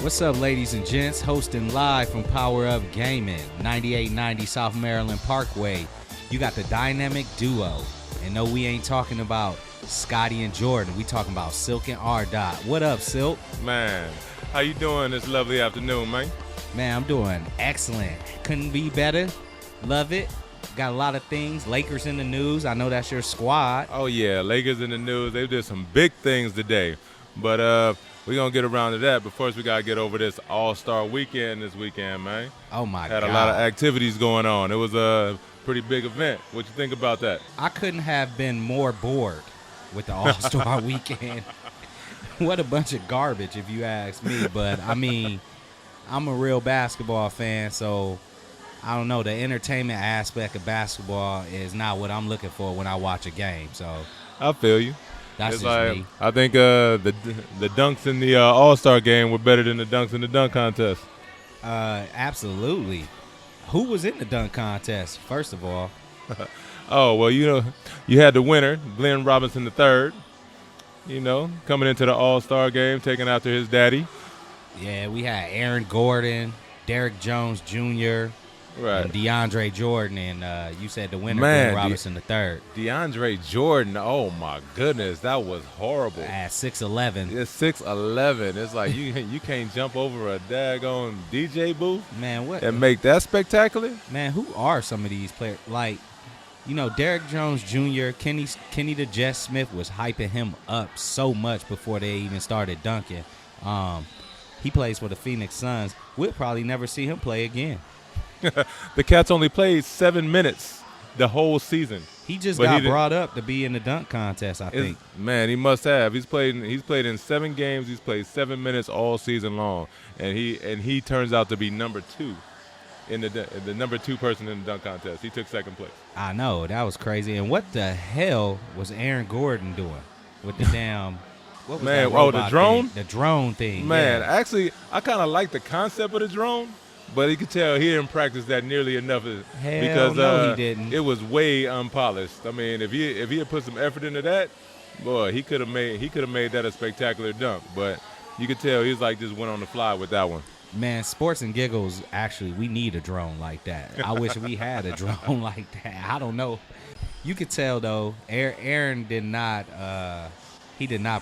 What's up, ladies and gents? Hosting live from PowerUp Gaming, 9890 South Maryland Parkway. You got the dynamic duo. And no, we ain't talking about Scotty and Jordan. We talking about Silk and R. Dot. What up, Silk? Man, how you doing this lovely afternoon, man? Man, I'm doing excellent. Couldn't be better. Love it. Got a lot of things. Lakers in the news. I know that's your squad. Oh, yeah, Lakers in the news. They did some big things today. But we're going to get around to that. But first, we got to get over this All-Star weekend this weekend, man. Oh, my God. Had a lot of activities going on. It was a pretty big event. What you think about that? I couldn't have been more bored with the All-Star weekend. What a bunch of garbage, if you ask me. But, I mean, I'm a real basketball fan, so I don't know. The entertainment aspect of basketball is not what I'm looking for when I watch a game. So I feel you. That's it's just like, me. I think the dunks in the All-Star game were better than the dunks in the dunk contest. Absolutely. Who was in the dunk contest, first of all? Oh, well, you had the winner, Glenn Robinson III, coming into the All-Star game, taking after his daddy. Yeah, we had Aaron Gordon, Derrick Jones Jr., right, and DeAndre Jordan, and you said the winner, Man, Glenn Robinson III. DeAndre Jordan, oh, my goodness, that was horrible. At 6'11". It's 6'11". It's like you can't jump over a daggone DJ booth, Man, what? and make that spectacular? Man, who are some of these players? Like, Derrick Jones Jr., Kenny the Jet Smith was hyping him up so much before they even started dunking. He plays for the Phoenix Suns. We'll probably never see him play again. The Cats only played 7 minutes the whole season. He just got brought up to be in the dunk contest, I think. Man, he must have. He's played in 7 games. He's played 7 minutes all season long, and he turns out to be number 2 in the number 2 person in the dunk contest. He took second place. I know, that was crazy. And what the hell was Aaron Gordon doing with the damn? What was Man, that robot the drone? thing? The drone thing. Man, yeah. actually, I kind of like the concept of the drone, but you could tell he didn't practice that nearly enough because no, he didn't. It was way unpolished. I mean, if he had put some effort into that, boy, he could have made that a spectacular dunk. But you could tell he was like just went on the fly with that one. Man, Sports and Giggles, actually, we need a drone like that. I wish we had a drone like that. I don't know. You could tell, though, Aaron did not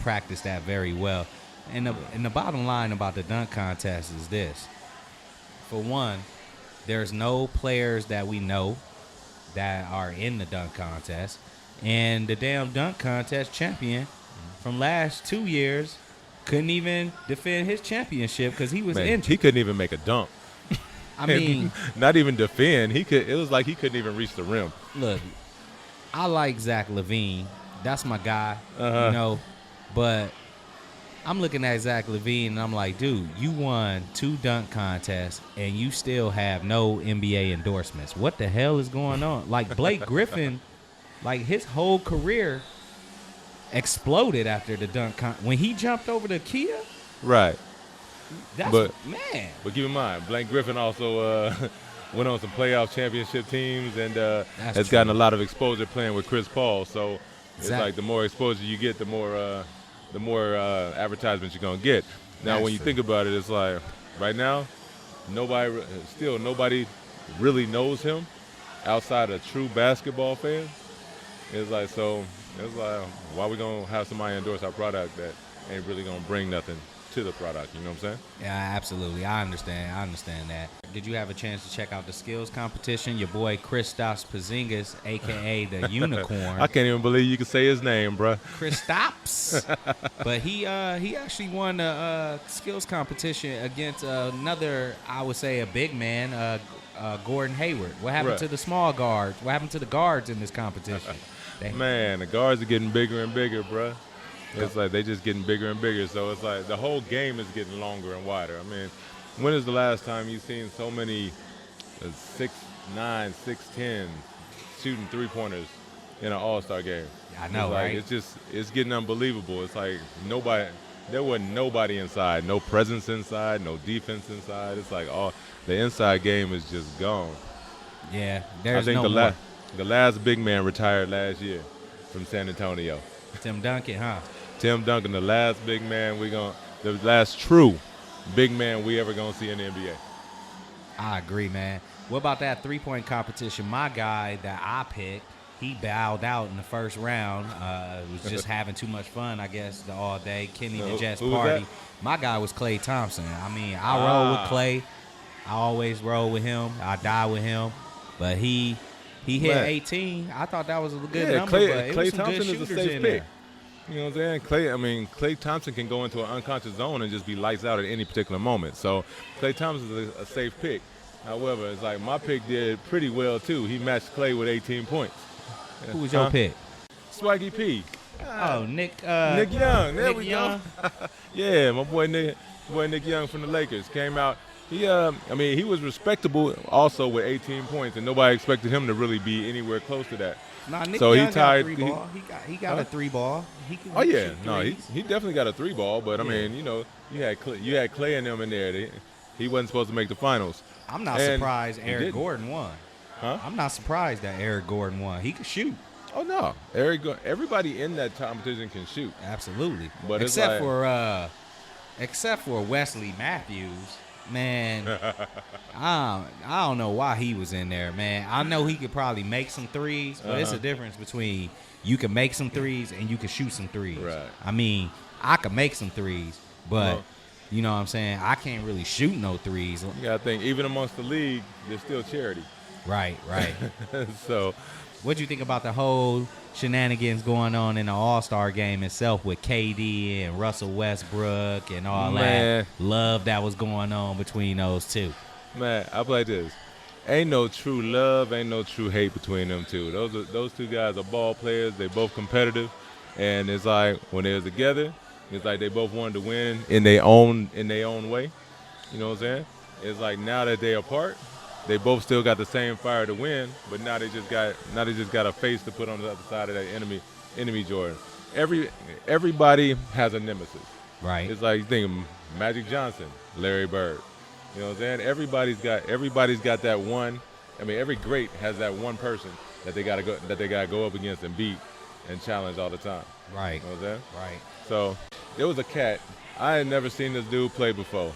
practice that very well. And the bottom line about the dunk contest is this. For one, there's no players that we know that are in the dunk contest. And the damn dunk contest champion from last 2 years couldn't even defend his championship because he was injured. He couldn't even make a dunk. I mean, not even defend. It was like he couldn't even reach the rim. Look, I like Zach LaVine. That's my guy, but I'm looking at Zach LaVine and I'm like, dude, you won 2 dunk contests and you still have no NBA endorsements. What the hell is going on? Like Blake Griffin, like his whole career exploded after the dunk when he jumped over the Kia. Right. Man. But keep in mind, Blake Griffin also went on some playoff championship teams and has gotten a lot of exposure playing with Chris Paul. So it's like the more exposure you get, the more advertisements you're going to get. Now, when you think about it, it's like right now, nobody really knows him outside of true basketball fans. It's like, why are we going to have somebody endorse our product that ain't really going to bring nothing to the product? You know what I'm saying? Yeah, absolutely. I understand that. Did you have a chance to check out the skills competition? Your boy Kristaps Porzingis, a.k.a. the Unicorn. I can't even believe you can say his name, bro. Kristaps. But he actually won the skills competition against another, I would say, a big man, Gordon Hayward. What happened to the small guards? What happened to the guards in this competition? Man, the guards are getting bigger and bigger, bro. It's like they just getting bigger and bigger. So it's like the whole game is getting longer and wider. I mean, when is the last time you've seen so many 6'9", 6'10" shooting three-pointers in an All-Star game? I know, right? It's getting unbelievable. It's like there wasn't nobody inside, no presence inside, no defense inside. It's like the inside game is just gone. Yeah, there's I think more. The last big man retired last year from San Antonio. Tim Duncan, huh? Tim Duncan, the last big man the last true big man we ever going to see in the NBA. I agree, man. What about that three-point competition? My guy that I picked, he bowed out in the first round. Was just having too much fun, I guess, all day. Kenny the Jets party. My guy was Klay Thompson. I mean, I roll with Klay. I always roll with him. I die with him. But he hit 18. I thought that was a good number. But Klay Thompson is a safe pick. There. You know what I'm saying? Klay Thompson can go into an unconscious zone and just be lights out at any particular moment. So Klay Thompson is a safe pick. However, it's like my pick did pretty well too. He matched Klay with 18 points. Who was your pick? Swaggy P. Nick Young. There Nick we Young. go. Yeah, my boy Nick Young from the Lakers came out. He was respectable also with 18 points, and nobody expected him to really be anywhere close to that. Nah, Nick so Young he tied. Got a 3-ball. He got a 3-ball. He definitely got a 3-ball. But I mean, you had Klay and them in there. He wasn't supposed to make the finals. I'm not surprised Eric Gordon won. Huh? I'm not surprised that Eric Gordon won. He could shoot. Oh no, everybody in that competition can shoot. Absolutely. But except for Wesley Matthews. Man, I don't know why he was in there, man. I know he could probably make some threes, but it's a difference between you can make some threes and you can shoot some threes. Right. I mean, I can make some threes, but you know what I'm saying? I can't really shoot no threes. You got to think, even amongst the league, there's still charity. Right. So what'd you think about the whole shenanigans going on in the All-Star game itself with KD and Russell Westbrook and all that love that was going on between those two? Man, I play this. Ain't no true love, ain't no true hate between them two. Those two guys are ball players. They both competitive, and it's like when they're together, it's like they both wanted to win in their own way. You know what I'm saying? It's like now that they're apart, they both still got the same fire to win, but now they just got a face to put on the other side of that enemy Jordan. Everybody has a nemesis. Right. It's like you think of Magic Johnson, Larry Bird. You know what I'm saying? Everybody's got that one. I mean, every great has that one person that they gotta go up against and beat and challenge all the time. Right. You know what I'm saying? Right. So there was a cat. I had never seen this dude play before,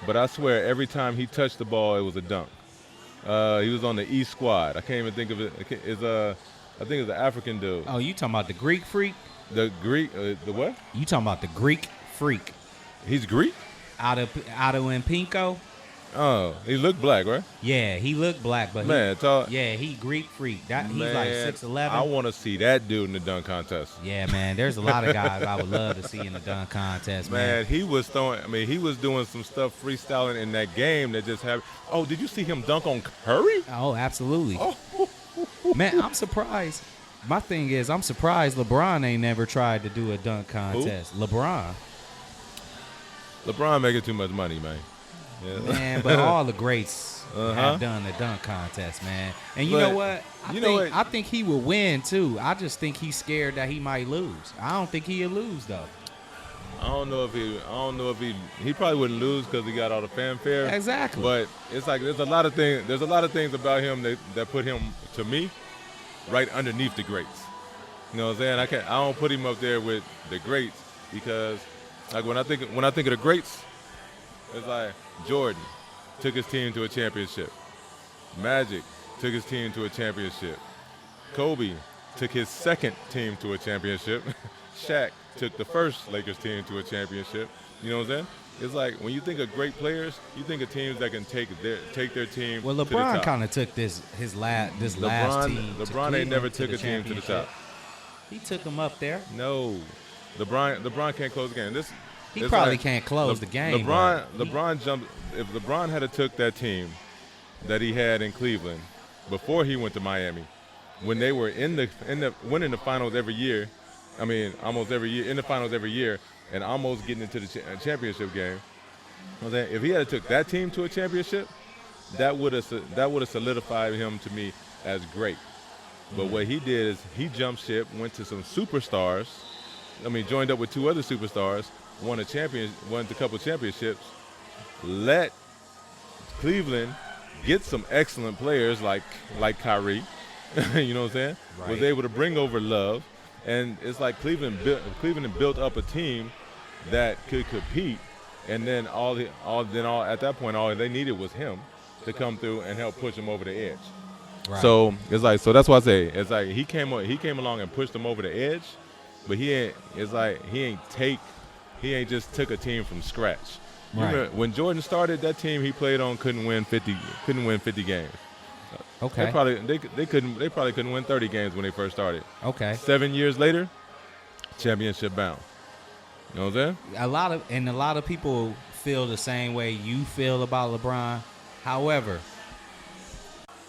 but I swear every time he touched the ball, it was a dunk. He was on the East squad. I can't even think of it. I think it's an African dude. Oh, you talking about the Greek freak? The Greek, the what? You talking about the Greek freak? He's Greek? Out of Pinko? Oh, he looked black, right? Yeah, he looked black, but he Greek freak. He's like 6'11". I want to see that dude in the dunk contest. Yeah, man. There's a lot of guys I would love to see in the dunk contest, man. He was doing some stuff freestyling in that game that just happened. Oh, did you see him dunk on Curry? Oh, absolutely. Man, I'm surprised. My thing is, I'm surprised LeBron ain't never tried to do a dunk contest. Who? LeBron making too much money, man. Yeah. Man, but all the greats have done the dunk contest, man. And you know what? I think he will win too. I just think he's scared that he might lose. I don't think he'll lose though. I don't know if he probably wouldn't lose because he got all the fanfare. Exactly. But it's like there's a lot of things about him that put him, to me, right underneath the greats. You know what I'm saying? I don't put him up there with the greats because like when I think of the greats, it's like Jordan took his team to a championship. Magic took his team to a championship. Kobe took his second team to a championship. Shaq took the first Lakers team to a championship. You know what I'm saying? It's like when you think of great players, you think of teams that can take their team. Well, LeBron kind of took his last team. LeBron ain't never took a team to the top. He took them up there. No, LeBron can't close the game. He probably can't close the game. LeBron jumped. If LeBron had took that team that he had in Cleveland before he went to Miami, when they were in the winning the finals every year, I mean almost every year in the finals every year, and almost getting into the championship game. If he had took that team to a championship, that would have solidified him to me as great. But what he did is he jumped ship, went to some superstars. I mean, joined up with two other superstars, won a couple championships, let Cleveland get some excellent players like Kyrie, you know what I'm saying? Right. Was able to bring over Love, and it's like Cleveland built up a team that could compete And then at that point, all they needed was him to come through and help push him over the edge. Right. So it's like, so that's why I say it's like he came along and pushed them over the edge, but he ain't just took a team from scratch. You Right. remember when Jordan started, that team he played on couldn't win 50 games. Okay. They probably couldn't win 30 games when they first started. Okay. 7 years later, championship bound. You know what I'm saying? A lot of people feel the same way you feel about LeBron. However,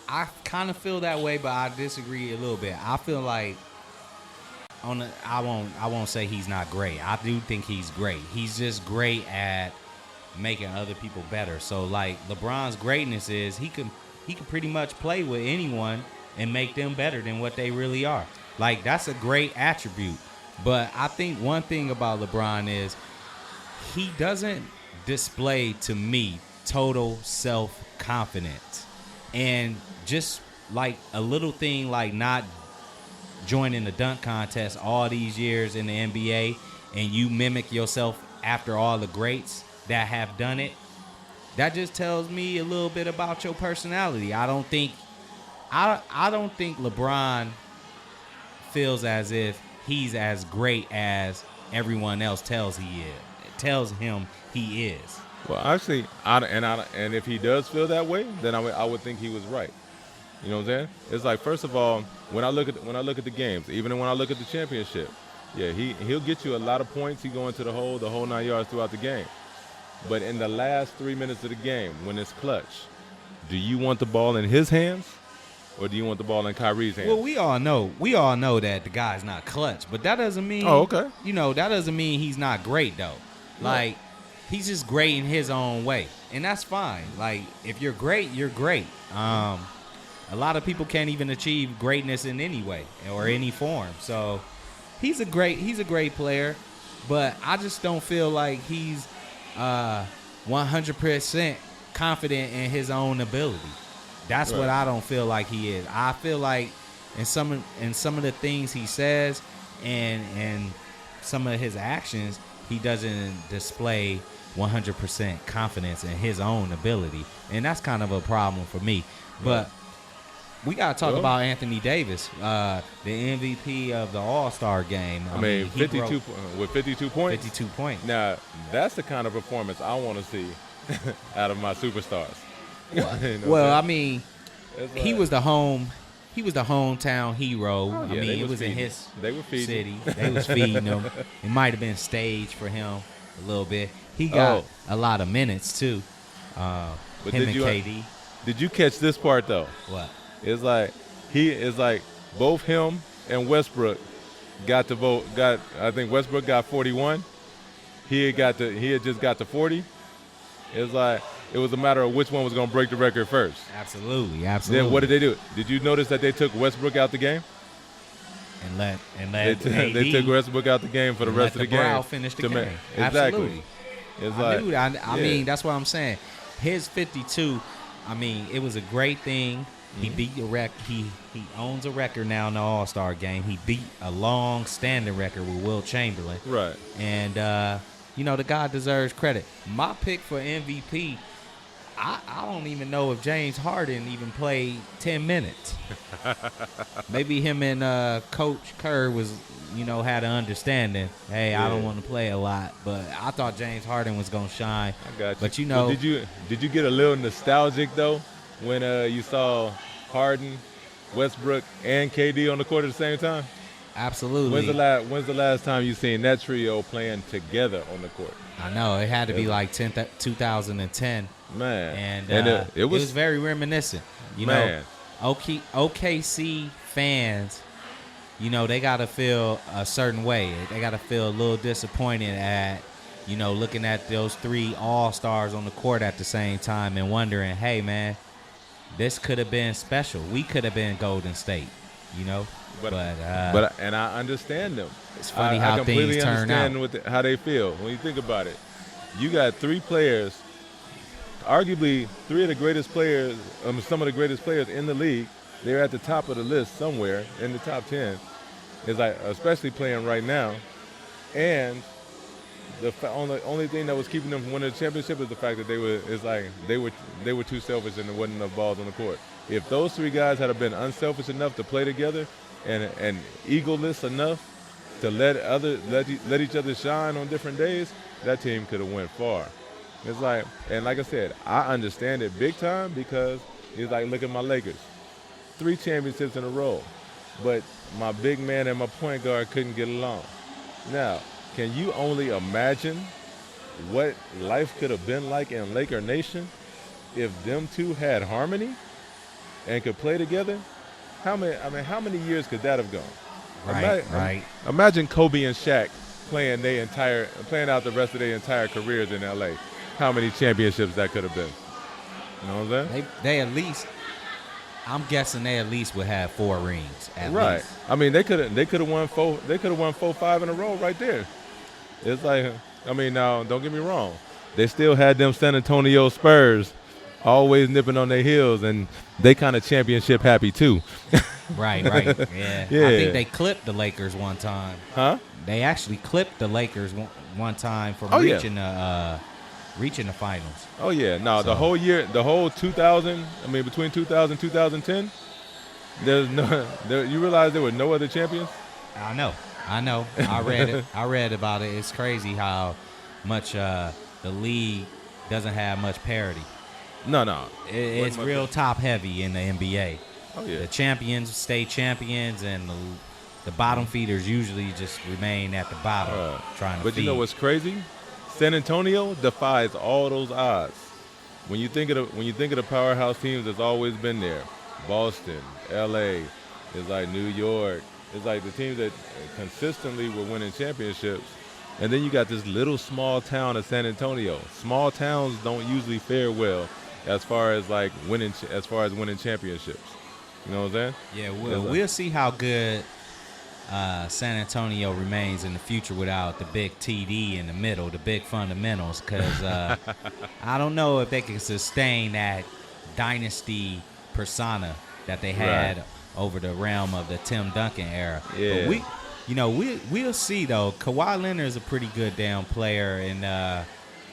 I kind of feel that way, but I disagree a little bit. I feel like I won't say he's not great. I do think he's great. He's just great at making other people better. So like LeBron's greatness is he can pretty much play with anyone and make them better than what they really are. Like that's a great attribute. But I think one thing about LeBron is he doesn't display to me total self-confidence. And just like a little thing like not joining the dunk contest all these years in the NBA and you mimic yourself after all the greats that have done it, that just tells me a little bit about your personality. I don't think LeBron feels as if he's as great as everyone else tells him he is. Well, actually, and if he does feel that way, then I would think he was right. You know what I'm saying? It's like, first of all, when I look at the games, even when I look at the championship, yeah, he'll get you a lot of points. He go into the whole 9 yards throughout the game. But in the last 3 minutes of the game, when it's clutch, do you want the ball in his hands, or do you want the ball in Kyrie's hands? Well, we all know that the guy's not clutch, but that doesn't mean. Oh, okay. That doesn't mean he's not great though. Like he's just great in his own way, and that's fine. Like if you're great, you're great. A lot of people can't even achieve greatness in any way or any form. So he's a great player, but I just don't feel like he's 100% confident in his own ability. That's what I don't feel like he is. I feel like in some of the things he says and some of his actions, he doesn't display 100% confidence in his own ability, and that's kind of a problem for me. But we got to talk about Anthony Davis, the MVP of the All-Star game. I mean 52 with 52 points. 52 points. Now, that's the kind of performance I want to see out of my superstars. Well, I mean, he was the hometown hero. I mean, it was in his city. They was feeding him. It might have been staged for him a little bit. He got a lot of minutes too. But him and KD. Did you catch this part though? What? It's like both him and Westbrook got to vote. I think Westbrook got 41. He had just got to 40. It's like it was a matter of which one was going to break the record first. Absolutely. Then what did they do? Did you notice that they took Westbrook out the game? They took Westbrook out the game for the rest of the game. Finish the game. Exactly. Absolutely. I mean, that's what I'm saying. His 52. I mean, it was a great thing. He beat the record. He owns a record now in the All-Star game. He beat a long-standing record with Wilt Chamberlain. Right. And the guy deserves credit. My pick for MVP, I don't even know if James Harden even played 10 minutes. Maybe him and Coach Kerr had an understanding. Hey, I don't want to play a lot, but I thought James Harden was gonna shine. I got you. But did you get a little nostalgic though when you saw Harden, Westbrook, and KD on the court at the same time? Absolutely. When's the last time you seen that trio playing together on the court? I know it had to be like 2010. Man, and it was very reminiscent. OKC fans, they gotta feel a certain way. They gotta feel a little disappointed at, looking at those three all-stars on the court at the same time and wondering, hey man, this could have been special. We could have been Golden State, But I understand them. It's funny how things turn out. I completely understand how they feel when you think about it. You got three players, arguably three of the greatest players, some of the greatest players in the league. They're at the top of the list somewhere in the top 10. It's like, especially playing right now, and only thing that was keeping them from winning the championship is the fact that they were too selfish and there wasn't enough balls on the court. If those three guys had been unselfish enough to play together and egoless enough to let each other shine on different days, that team could have went far. It's like, and like I said, I understand it big time because it's like, look at my Lakers, 3 championships in a row, but my big man and my point guard couldn't get along. Now, can you only imagine what life could have been like in Laker Nation if them two had harmony and could play together? How many years could that have gone? Right. Imagine Kobe and Shaq playing out the rest of their entire careers in LA. How many championships that could have been? You know what I'm saying? They at least, I'm guessing they at least would have 4 rings. At least. I mean, they could have won 4. They could have won 4-5 in a row right there. It's like, I mean, now don't get me wrong. They still had them San Antonio Spurs always nipping on their heels, and they kind of championship happy too. Right. Yeah. I think they clipped the Lakers one time. Huh? They actually clipped the Lakers one time for reaching the finals. Oh yeah, no, the whole 2000. I mean, between 2000 and 2010, you realize there were no other champions. I know. I read it. I read about it. It's crazy how much the league doesn't have much parity. No. It's real top heavy in the NBA. Oh yeah. The champions stay champions, and the bottom feeders usually just remain at the bottom trying to feed. But you know what's crazy? San Antonio defies all those odds. When you think of the powerhouse teams that's always been there, Boston, LA, it's like New York, it's like the teams that consistently were winning championships. And then you got this little small town of San Antonio. Small towns don't usually fare well as far as winning championships. You know what I'm saying? Yeah, we'll see how good San Antonio remains in the future without the big TD in the middle, the big fundamentals, because I don't know if they can sustain that dynasty persona that they had over the realm of the Tim Duncan era. Yeah. But we'll see though. Kawhi Leonard is a pretty good damn player, and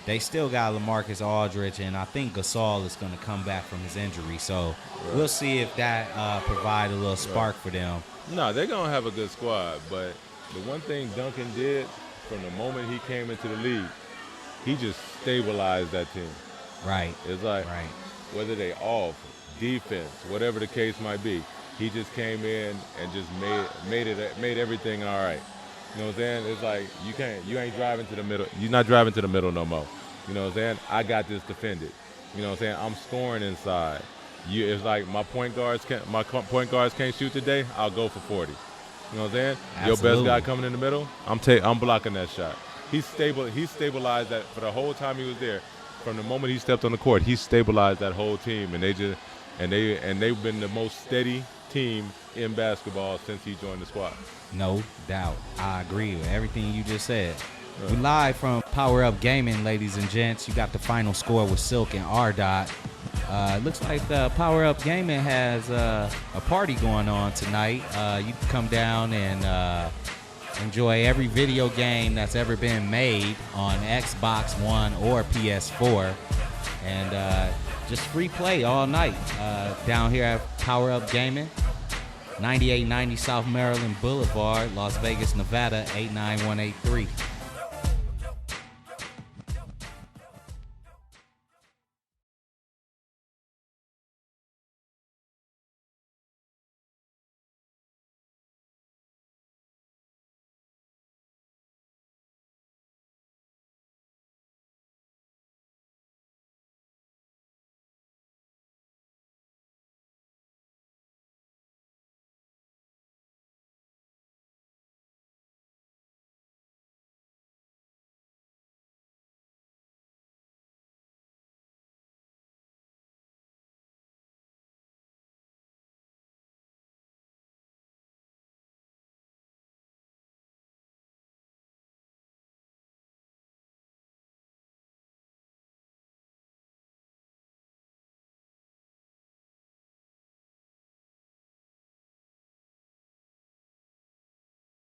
they still got LaMarcus Aldridge, and I think Gasol is going to come back from his injury. So we'll see if that provide a little spark for them. No, they're going to have a good squad, but the one thing Duncan did from the moment he came into the league, he just stabilized that team. Right. It's like whether they off, defense, whatever the case might be, he just came in and just made everything all right. You know what I'm saying? It's like you ain't driving to the middle. You're not driving to the middle no more. You know what I'm saying? I got this defended. You know what I'm saying? I'm scoring inside. It's like my point guards can't shoot today. I'll go for 40. You know what I'm saying? Absolutely. Your best guy coming in the middle, I'm blocking that shot. He stabilized that for the whole time he was there. From the moment he stepped on the court, he stabilized that whole team, and they've been the most steady team in basketball since he joined the squad. No doubt. I agree with everything you just said. We live from PowerUp Gaming, ladies and gents. You got the final score with Silk and R-Dot. Looks like PowerUp Gaming has a party going on tonight. You can come down and enjoy every video game that's ever been made on Xbox One or PS4. And just free play all night down here at PowerUp Gaming. 9890 South Maryland Boulevard, Las Vegas, Nevada, 89183.